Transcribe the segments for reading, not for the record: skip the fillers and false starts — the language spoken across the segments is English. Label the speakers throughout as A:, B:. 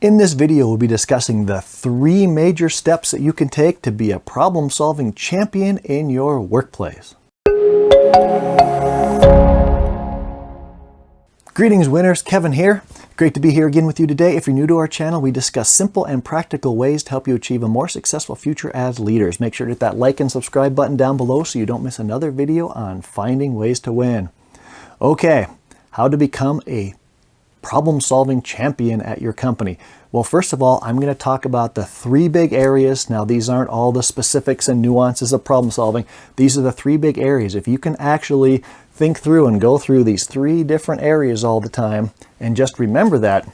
A: In this video, we'll be discussing the 3 major steps that you can take to be a problem-solving champion in your workplace. Greetings winners, Kevin here. Great to be here again with you today. If you're new to our channel, we discuss simple and practical ways to help you achieve a more successful future as leaders. Make sure to hit that like and subscribe button down below so you don't miss another video on finding ways to win. Okay, how to become a problem-solving champion at your company. Well, first of all, I'm going to talk about the 3 big areas. Now, these aren't all the specifics and nuances of problem solving. These are the 3 big areas. If you can actually think through and go through these 3 different areas all the time and just remember that,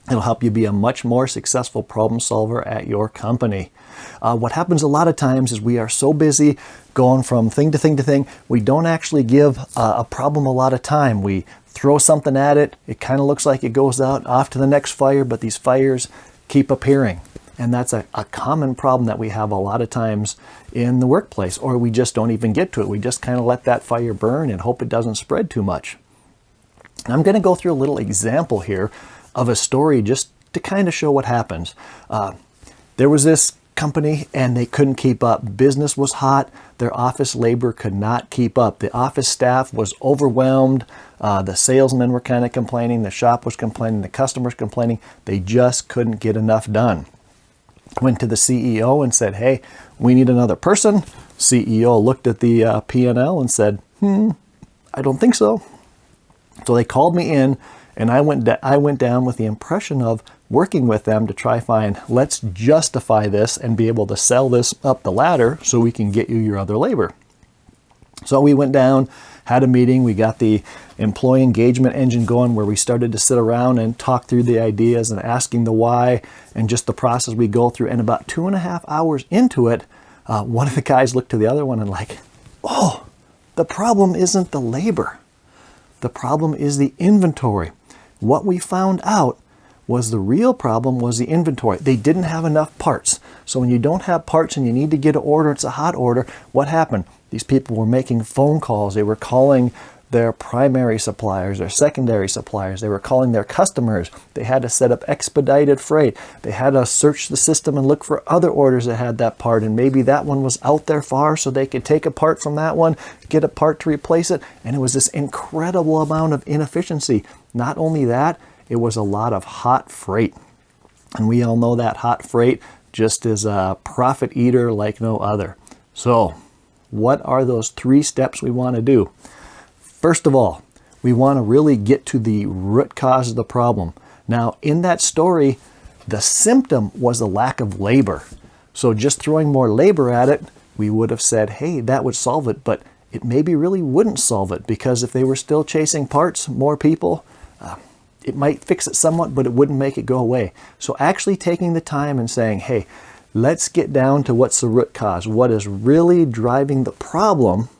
A: it'll help you be a much more successful problem solver at your company. What happens a lot of times is we are so busy going from thing to thing to thing, we don't actually give a problem a lot of time. We throw something at it, it kind of looks like it goes out off to the next fire, but these fires keep appearing. And that's a common problem that we have a lot of times in the workplace, or we just don't even get to it. We just kind of let that fire burn and hope it doesn't spread too much. And I'm going to go through a little example here of a story just to kind of show what happens. There was this company and they couldn't keep up. Business was hot. Their office labor could not keep up. The office staff was overwhelmed. The salesmen were kind of complaining. The shop was complaining. The customers complaining. They just couldn't get enough done. Went to the CEO and said, hey, we need another person. CEO looked at the P&L and said, I don't think so. So they called me in and I went down with the impression of working with them to try find, let's justify this and be able to sell this up the ladder so we can get you your other labor. So we went down, had a meeting, we got the employee engagement engine going where we started to sit around and talk through the ideas and asking the why and just the process we go through. And about 2.5 hours into it, one of the guys looked to the other one and like, oh, the problem isn't the labor. The problem is the inventory. What we found out was the real problem was the inventory. They didn't have enough parts. So when you don't have parts and you need to get an order, it's a hot order, what happened? These people were making phone calls. They were calling their primary suppliers, their secondary suppliers. They were calling their customers. They had to set up expedited freight. They had to search the system and look for other orders that had that part. And maybe that one was out there far so they could take a part from that one, get a part to replace it. And it was this incredible amount of inefficiency. Not only that, it was a lot of hot freight. And we all know that hot freight just is a profit eater like no other. So what are those 3 steps we want to do? First of all, we want to really get to the root cause of the problem. Now, in that story, the symptom was a lack of labor. So just throwing more labor at it, we would have said, hey, that would solve it, but it maybe really wouldn't solve it because if they were still chasing parts, more people, it might fix it somewhat, but it wouldn't make it go away. So actually taking the time and saying, hey, let's get down to what's the root cause. What is really driving the problem?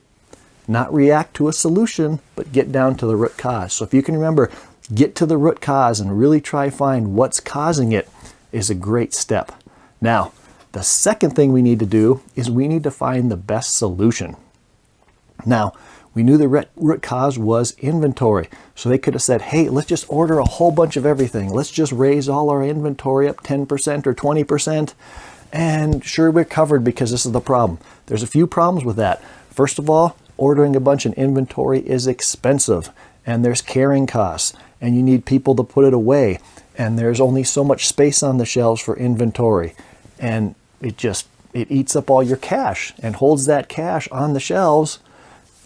A: Not react to a solution, but get down to the root cause. So if you can remember, get to the root cause and really try find what's causing it is a great step. Now, the second thing we need to do is we need to find the best solution. Now, we knew the root cause was inventory. So they could have said, hey, let's just order a whole bunch of everything. Let's just raise all our inventory up 10% or 20%. And sure, we're covered because this is the problem. There's a few problems with that. First of all, ordering a bunch of inventory is expensive and there's carrying costs and you need people to put it away. And there's only so much space on the shelves for inventory. And it eats up all your cash and holds that cash on the shelves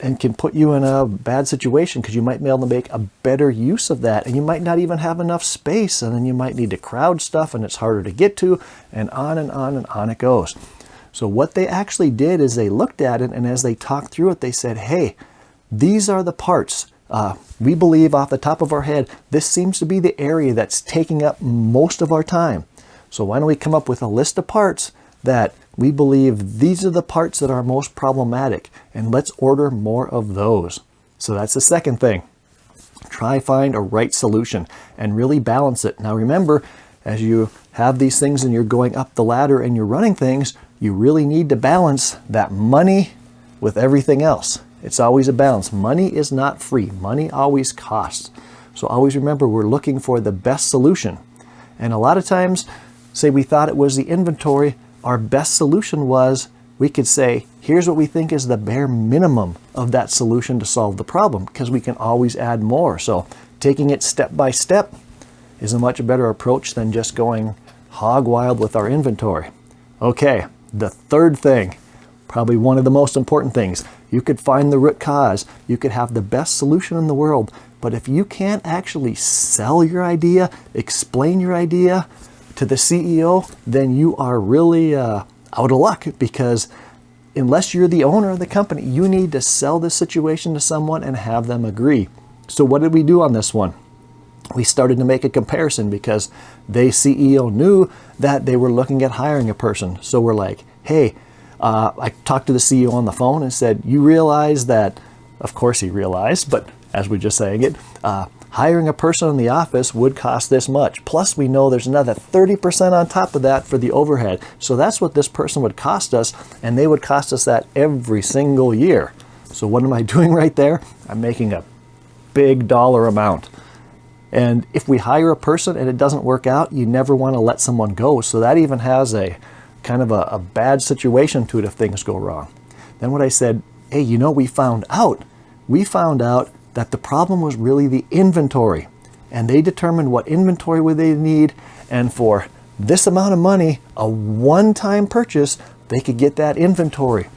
A: and can put you in a bad situation because you might be able to make a better use of that and you might not even have enough space and then you might need to crowd stuff and it's harder to get to and on and on and on it goes. So what they actually did is they looked at it and as they talked through it, they said, hey, these are the parts. We believe off the top of our head, this seems to be the area that's taking up most of our time. So why don't we come up with a list of parts that we believe these are the parts that are most problematic and let's order more of those. So that's the second thing. Try find a right solution and really balance it. Now remember, as you have these things and you're going up the ladder and you're running things, you really need to balance that money with everything else. It's always a balance. Money is not free. Money always costs. So always remember, we're looking for the best solution. And a lot of times, say we thought it was the inventory, our best solution was we could say, here's what we think is the bare minimum of that solution to solve the problem, because we can always add more. So taking it step by step is a much better approach than just going hog wild with our inventory. Okay, the third thing, probably one of the most important things, you could find the root cause, you could have the best solution in the world, but if you can't actually sell your idea, explain your idea to the CEO, then you are really out of luck, because unless you're the owner of the company, you need to sell this situation to someone and have them agree. So what did we do on this one? We started to make a comparison, because the CEO knew that they were looking at hiring a person. So we're like, hey, I talked to the CEO on the phone and said, you realize that, of course he realized, but as we just saying it, hiring a person in the office would cost this much. Plus we know there's another 30% on top of that for the overhead. So that's what this person would cost us, and they would cost us that every single year. So what am I doing right there? I'm making a big dollar amount. And if we hire a person and it doesn't work out, you never want to let someone go. So that even has a kind of a bad situation to it if things go wrong. Then what I said, hey, you know, we found out that the problem was really the inventory. And they determined what inventory would they need. And for this amount of money, a one-time purchase, they could get that inventory.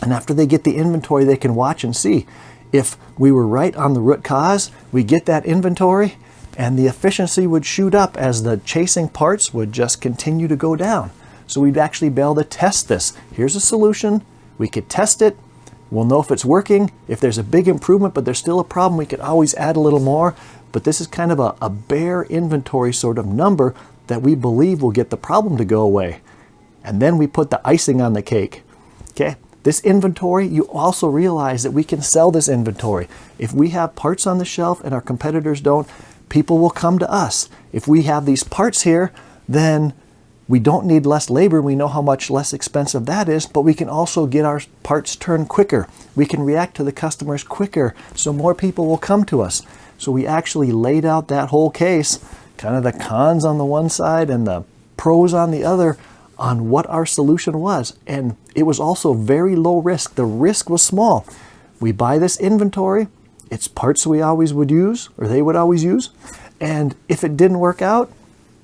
A: And after they get the inventory, they can watch and see. If we were right on the root cause, we get that inventory and the efficiency would shoot up as the chasing parts would just continue to go down. So we'd actually be able to test this. Here's a solution. We could test it. We'll know if it's working. If there's a big improvement, but there's still a problem, we could always add a little more. But this is kind of a bare inventory sort of number that we believe will get the problem to go away. And then we put the icing on the cake. Okay. This inventory, you also realize that we can sell this inventory. If we have parts on the shelf and our competitors don't, people will come to us. If we have these parts here, then we don't need less labor. We know how much less expensive that is, but we can also get our parts turned quicker. We can react to the customers quicker, so more people will come to us. So we actually laid out that whole case, kind of the cons on the one side and the pros on the other, on what our solution was. And it was also very low risk. The risk was small. We buy this inventory, it's parts we always would use, or they would always use. And if it didn't work out,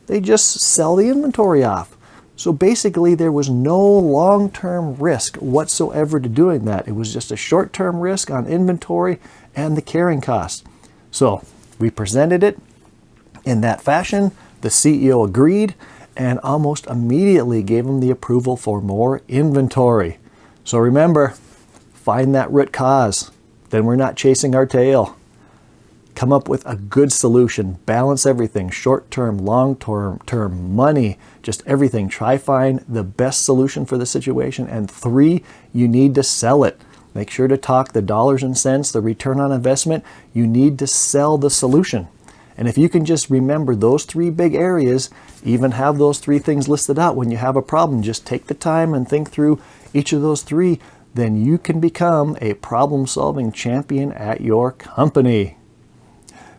A: they just sell the inventory off. So basically there was no long-term risk whatsoever to doing that. It was just a short-term risk on inventory and the carrying cost. So we presented it in that fashion. The CEO agreed and almost immediately gave them the approval for more inventory. So remember, find that root cause. Then we're not chasing our tail. Come up with a good solution. Balance everything, short-term, long-term, money, just everything. Try find the best solution for the situation. And 3, you need to sell it. Make sure to talk the dollars and cents, the return on investment. You need to sell the solution. And if you can just remember those 3 big areas, even have those 3 things listed out when you have a problem, just take the time and think through each of those 3, then you can become a problem-solving champion at your company.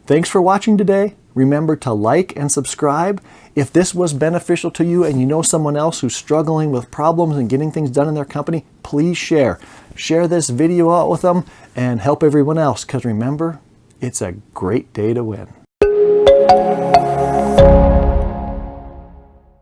A: Thanks for watching today. Remember to like and subscribe. If this was beneficial to you and you know someone else who's struggling with problems and getting things done in their company, please share. Share this video out with them and help everyone else, because remember, it's a great day to win.